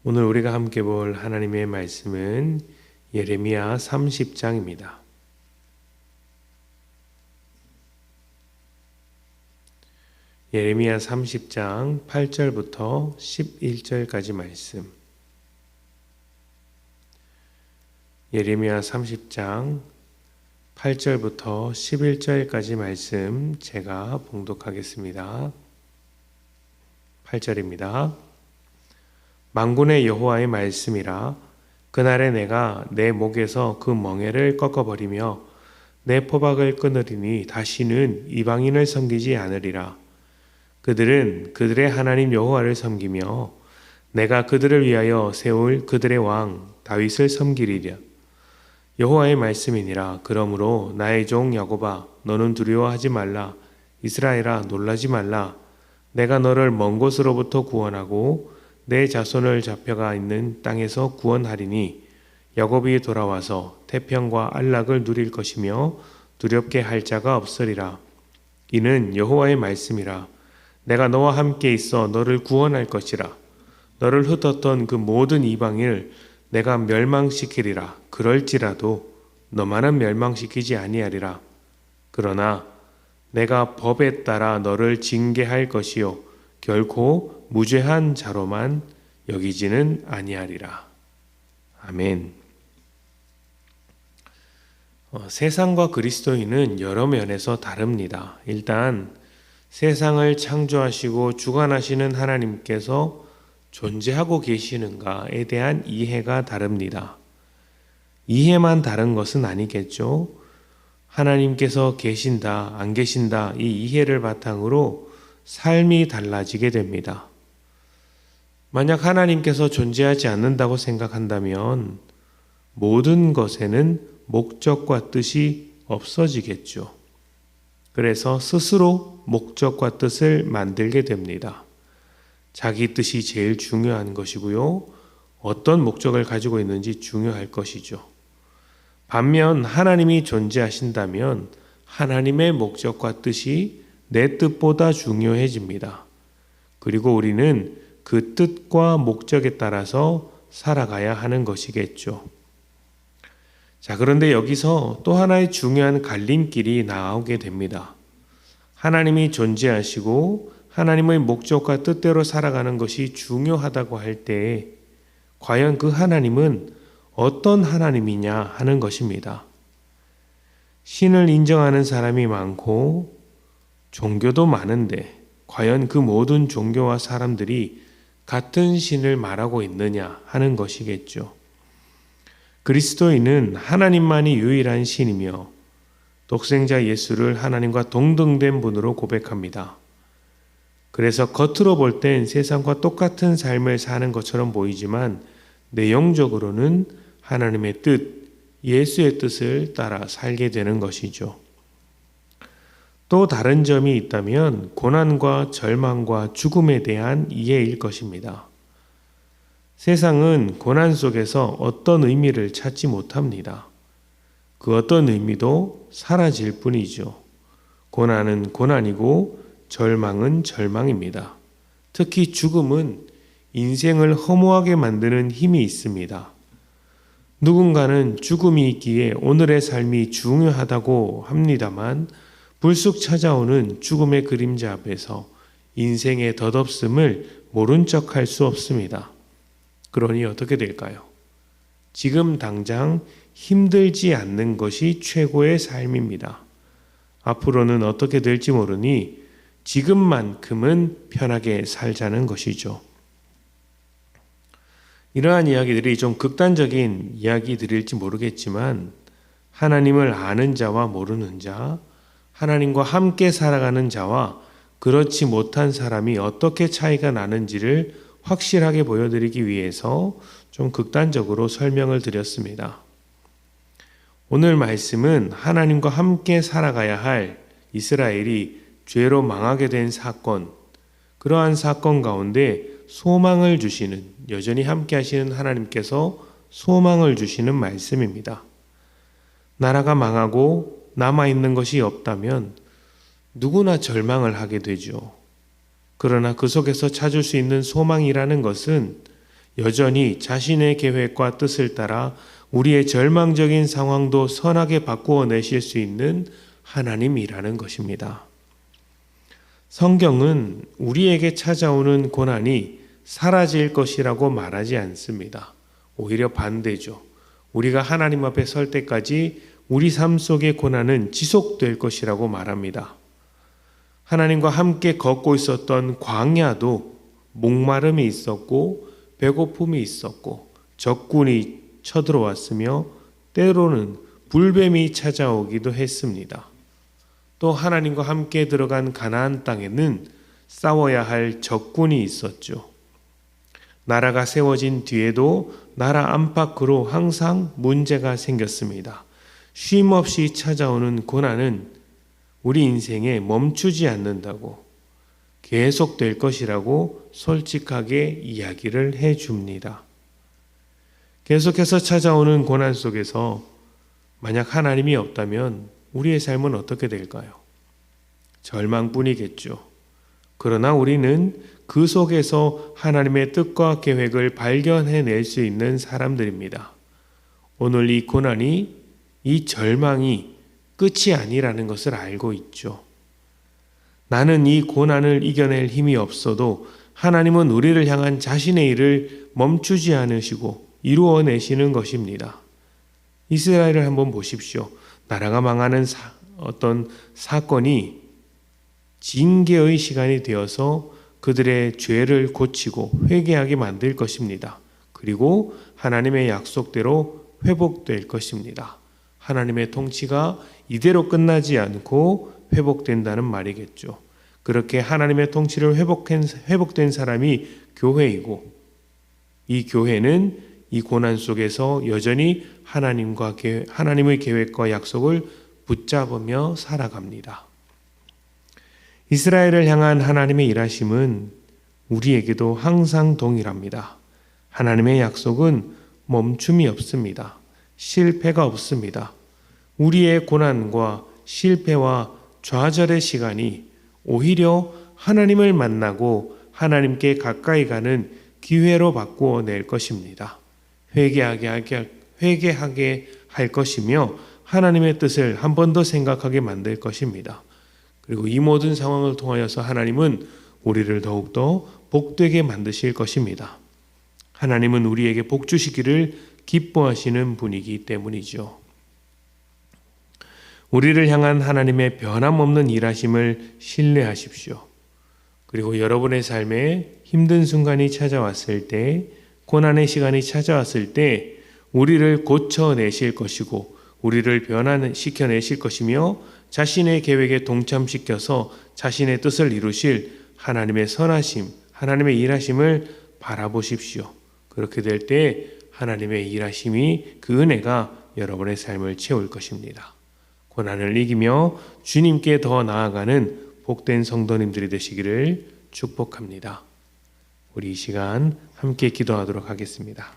오늘 우리가 함께 볼 하나님의 말씀은 예레미야 30장입니다. 예레미야 30장 8절부터 11절까지 말씀. 예레미야 30장 8절부터 11절까지 말씀 제가 봉독하겠습니다. 8절입니다. 만군의 여호와의 말씀이라. 그날에 내가 내 목에서 그 멍에를 꺾어버리며 내 포박을 끊으리니 다시는 이방인을 섬기지 않으리라. 그들은 그들의 하나님 여호와를 섬기며 내가 그들을 위하여 세울 그들의 왕 다윗을 섬기리라. 여호와의 말씀이니라. 그러므로 나의 종 야곱아, 너는 두려워하지 말라. 이스라엘아, 놀라지 말라. 내가 너를 먼 곳으로부터 구원하고 내 자손을 잡혀가 있는 땅에서 구원하리니 야곱이 돌아와서 태평과 안락을 누릴 것이며 두렵게 할 자가 없으리라. 이는 여호와의 말씀이라. 내가 너와 함께 있어 너를 구원할 것이라. 너를 흩었던 그 모든 이방인을 내가 멸망시키리라. 그럴지라도 너만은 멸망시키지 아니하리라. 그러나 내가 법에 따라 너를 징계할 것이요 결코 무죄한 자로만 여기지는 아니하리라. 아멘. 세상과 그리스도인은 여러 면에서 다릅니다. 일단 세상을 창조하시고 주관하시는 하나님께서 존재하고 계시는가에 대한 이해가 다릅니다. 이해만 다른 것은 아니겠죠. 하나님께서 계신다, 안 계신다, 이 이해를 바탕으로 삶이 달라지게 됩니다. 만약 하나님께서 존재하지 않는다고 생각한다면 모든 것에는 목적과 뜻이 없어지겠죠. 그래서 스스로 목적과 뜻을 만들게 됩니다. 자기 뜻이 제일 중요한 것이고요. 어떤 목적을 가지고 있는지 중요할 것이죠. 반면 하나님이 존재하신다면 하나님의 목적과 뜻이 내 뜻보다 중요해집니다. 그리고 우리는 그 뜻과 목적에 따라서 살아가야 하는 것이겠죠. 자, 그런데 여기서 또 하나의 중요한 갈림길이 나오게 됩니다. 하나님이 존재하시고 하나님의 목적과 뜻대로 살아가는 것이 중요하다고 할 때 과연 그 하나님은 어떤 하나님이냐 하는 것입니다. 신을 인정하는 사람이 많고 종교도 많은데 과연 그 모든 종교와 사람들이 같은 신을 말하고 있느냐 하는 것이겠죠. 그리스도인은 하나님만이 유일한 신이며 독생자 예수를 하나님과 동등된 분으로 고백합니다. 그래서 겉으로 볼 땐 세상과 똑같은 삶을 사는 것처럼 보이지만 내용적으로는 하나님의 뜻, 예수의 뜻을 따라 살게 되는 것이죠. 또 다른 점이 있다면 고난과 절망과 죽음에 대한 이해일 것입니다. 세상은 고난 속에서 어떤 의미를 찾지 못합니다. 그 어떤 의미도 사라질 뿐이죠. 고난은 고난이고 절망은 절망입니다. 특히 죽음은 인생을 허무하게 만드는 힘이 있습니다. 누군가는 죽음이 있기에 오늘의 삶이 중요하다고 합니다만 불쑥 찾아오는 죽음의 그림자 앞에서 인생의 덧없음을 모른 척할 수 없습니다. 그러니 어떻게 될까요? 지금 당장 힘들지 않는 것이 최고의 삶입니다. 앞으로는 어떻게 될지 모르니 지금만큼은 편하게 살자는 것이죠. 이러한 이야기들이 좀 극단적인 이야기들일지 모르겠지만 하나님을 아는 자와 모르는 자, 하나님과 함께 살아가는 자와 그렇지 못한 사람이 어떻게 차이가 나는지를 확실하게 보여드리기 위해서 좀 극단적으로 설명을 드렸습니다. 오늘 말씀은 하나님과 함께 살아가야 할 이스라엘이 죄로 망하게 된 사건, 그러한 사건 가운데 소망을 주시는, 여전히 함께 하시는 하나님께서 소망을 주시는 말씀입니다. 나라가 망하고 남아있는 것이 없다면 누구나 절망을 하게 되죠. 그러나 그 속에서 찾을 수 있는 소망이라는 것은 여전히 자신의 계획과 뜻을 따라 우리의 절망적인 상황도 선하게 바꾸어 내실 수 있는 하나님이라는 것입니다. 성경은 우리에게 찾아오는 고난이 사라질 것이라고 말하지 않습니다. 오히려 반대죠. 우리가 하나님 앞에 설 때까지 우리 삶 속의 고난은 지속될 것이라고 말합니다. 하나님과 함께 걷고 있었던 광야도 목마름이 있었고 배고픔이 있었고 적군이 쳐들어왔으며 때로는 불뱀이 찾아오기도 했습니다. 또 하나님과 함께 들어간 가나안 땅에는 싸워야 할 적군이 있었죠. 나라가 세워진 뒤에도 나라 안팎으로 항상 문제가 생겼습니다. 쉼없이 찾아오는 고난은 우리 인생에 멈추지 않는다고, 계속될 것이라고 솔직하게 이야기를 해줍니다. 계속해서 찾아오는 고난 속에서 만약 하나님이 없다면 우리의 삶은 어떻게 될까요? 절망뿐이겠죠. 그러나 우리는 그 속에서 하나님의 뜻과 계획을 발견해낼 수 있는 사람들입니다. 오늘 이 고난이, 이 절망이 끝이 아니라는 것을 알고 있죠. 나는 이 고난을 이겨낼 힘이 없어도 하나님은 우리를 향한 자신의 일을 멈추지 않으시고 이루어내시는 것입니다. 이스라엘을 한번 보십시오. 나라가 망하는 어떤 사건이 징계의 시간이 되어서 그들의 죄를 고치고 회개하게 만들 것입니다. 그리고 하나님의 약속대로 회복될 것입니다. 하나님의 통치가 이대로 끝나지 않고 회복된다는 말이겠죠. 그렇게 하나님의 통치를 회복된 사람이 교회이고, 이 교회는 이 고난 속에서 여전히 하나님의 계획과 약속을 붙잡으며 살아갑니다. 이스라엘을 향한 하나님의 일하심은 우리에게도 항상 동일합니다. 하나님의 약속은 멈춤이 없습니다. 실패가 없습니다. 우리의 고난과 실패와 좌절의 시간이 오히려 하나님을 만나고 하나님께 가까이 가는 기회로 바꾸어 낼 것입니다. 회개하게 할 것이며 하나님의 뜻을 한 번 더 생각하게 만들 것입니다. 그리고 이 모든 상황을 통하여서 하나님은 우리를 더욱더 복되게 만드실 것입니다. 하나님은 우리에게 복 주시기를 기뻐하시는 분이기 때문이죠. 우리를 향한 하나님의 변함없는 일하심을 신뢰하십시오. 그리고 여러분의 삶에 힘든 순간이 찾아왔을 때, 고난의 시간이 찾아왔을 때 우리를 고쳐내실 것이고 우리를 변화시켜내실 것이며 자신의 계획에 동참시켜서 자신의 뜻을 이루실 하나님의 선하심, 하나님의 일하심을 바라보십시오. 그렇게 될 때 하나님의 일하심이, 그 은혜가 여러분의 삶을 채울 것입니다. 고난을 이기며 주님께 더 나아가는 복된 성도님들이 되시기를 축복합니다. 우리 이 시간 함께 기도하도록 하겠습니다.